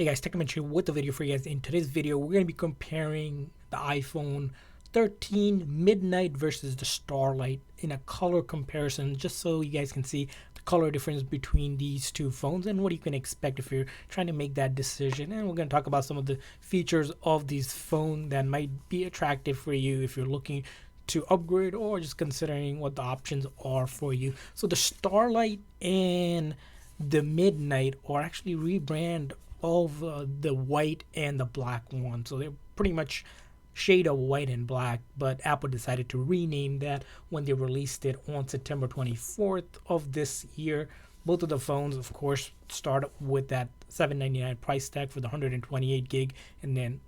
Hey guys, Technomentary with the video for you guys. In today's video, we're going to be comparing the iPhone 13 Midnight versus the Starlight in a color comparison, just so you guys can see the color difference between these two phones and what you can expect if you're trying to make that decision. And we're going to talk about some of the features of these phones that might be attractive for you if you're looking to upgrade or just considering what the options are for you. So the Starlight and the Midnight are actually rebrand of the white and the black one, so they're pretty much shade of white and black, but Apple decided to rename that when they released it on September 24th of this year. Both of the phones, of course, start with that $799 price tag for the 128 gig and then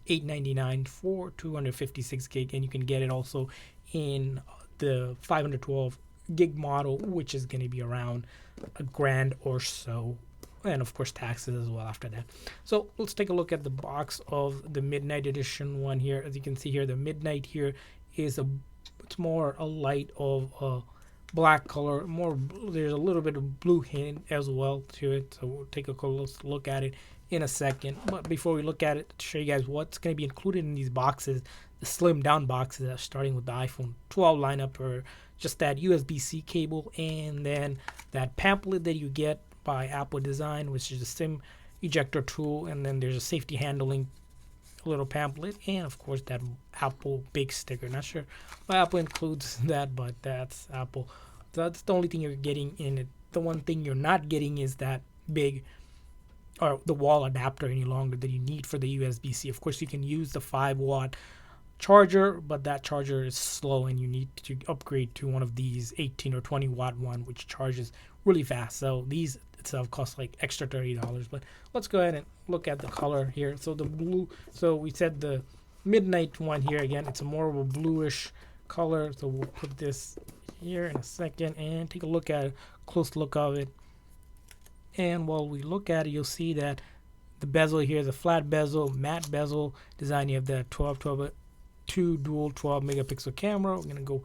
$899 for 256 gig, and you can get it also in the 512 gig model, which is going to be around $1,000 or so, and of course taxes as well after that. So let's take a look at the box of the Midnight Edition one here. As you can see here, the Midnight here is it's more a light of a black color, there's a little bit of blue hint as well to it, so we'll take a close look at it in a second. But before we look at it, to show you guys what's going to be included in these boxes, the slim down boxes are starting with the iPhone 12 lineup, or just that USB-C cable, and then that pamphlet that you get by Apple Design, which is a SIM ejector tool, and then there's a safety handling little pamphlet, and of course that Apple big sticker. Not sure why Apple includes that, but that's Apple. So that's the only thing you're getting in it. The one thing you're not getting is that big or the wall adapter any longer that you need for the USB-C. Of course, you can use the 5-watt charger, but that charger is slow and you need to upgrade to one of these 18 or 20 watt one, which charges really fast. So these itself cost like extra $30. But let's go ahead and look at the color here. So the blue, so we said the Midnight one here, again, it's a more of a bluish color. So we'll put this here in a second and take a look at a close look of it. And while we look at it, you'll see that the bezel here is a flat bezel, matte bezel design. You have the 2 dual 12 megapixel camera. We're gonna go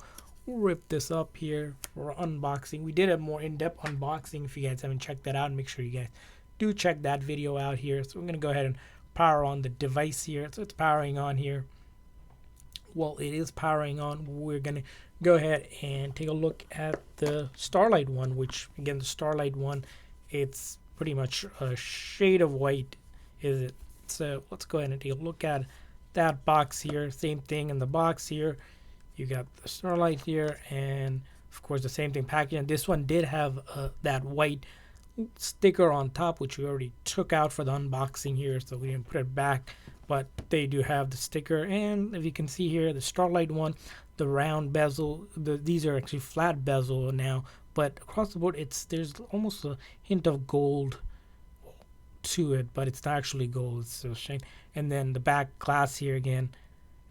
rip this up here for unboxing. We did a more in-depth unboxing. If you guys haven't checked that out, make sure you guys do check that video out here. So we're gonna go ahead and power on the device here. So it's powering on here. Well, it is powering on. We're gonna go ahead and take a look at the Starlight one, which again, the Starlight one, it's pretty much a shade of white, is it? So let's go ahead and take a look at that box here. Same thing in the box here. You got the Starlight here, and of course the same thing packaging. This one did have that white sticker on top, which we already took out for the unboxing here, so we didn't put it back, but they do have the sticker. And if you can see here, the Starlight one, the round bezel, these are actually flat bezel now, but across the board there's almost a hint of gold to it, but it's not actually gold, it's still shine. And then the back glass here, again,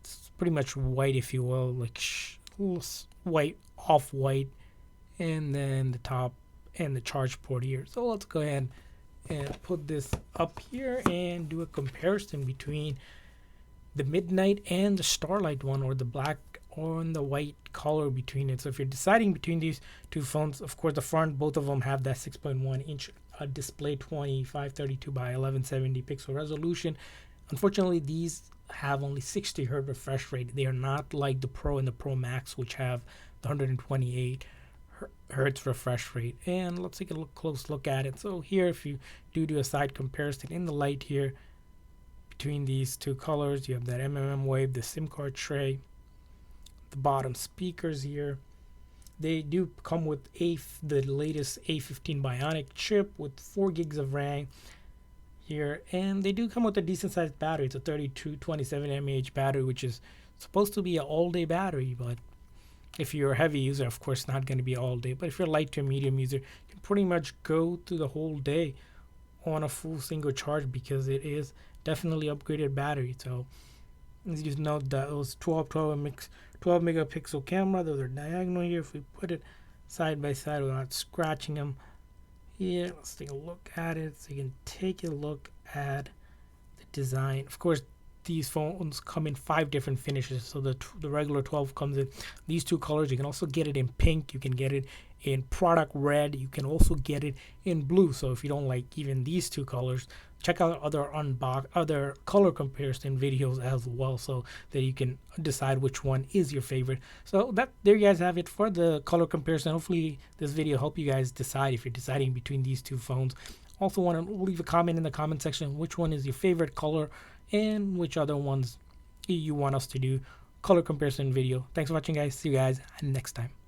it's pretty much white, if you will, like white, off white. And then the top and the charge port here. So let's go ahead and put this up here and do a comparison between the Midnight and the Starlight one, or the black or the white color between it. So if you're deciding between these two phones, of course the front, both of them have that 6.1 inch display, 2532 by 1170 pixel resolution. Unfortunately, these have only 60 hertz refresh rate. They are not like the Pro and the Pro Max, which have the 128 hertz refresh rate. And let's take a close look at it. So here, if you do a side comparison in the light here between these two colors, you have that wave, the SIM card tray, the bottom speakers here. They do come with the latest A15 Bionic chip with 4 gigs of RAM here, and they do come with a decent sized battery. It's a 3227 mAh battery, which is supposed to be an all-day battery, but if you're a heavy user, of course not going to be all day. But if you're light to medium user, you can pretty much go through the whole day on a full single charge, because it is definitely upgraded battery. So you note that those 12 megapixel camera, those are diagonal here. If we put it side by side without scratching them here, let's take a look at it. So you can take a look at the design. Of course, these phones come in 5 different finishes. So the regular 12 comes in these 2 colors. You can also get it in pink. You can get it in product red. You can also get it in blue. So if you don't like even these two colors, check out other color comparison videos as well, so that you can decide which one is your favorite. So there you guys have it for the color comparison. Hopefully this video helped you guys decide if you're deciding between these two phones. Also want to leave a comment in the comment section which one is your favorite color and which other ones you want us to do color comparison video. Thanks for watching, guys. See you guys next time.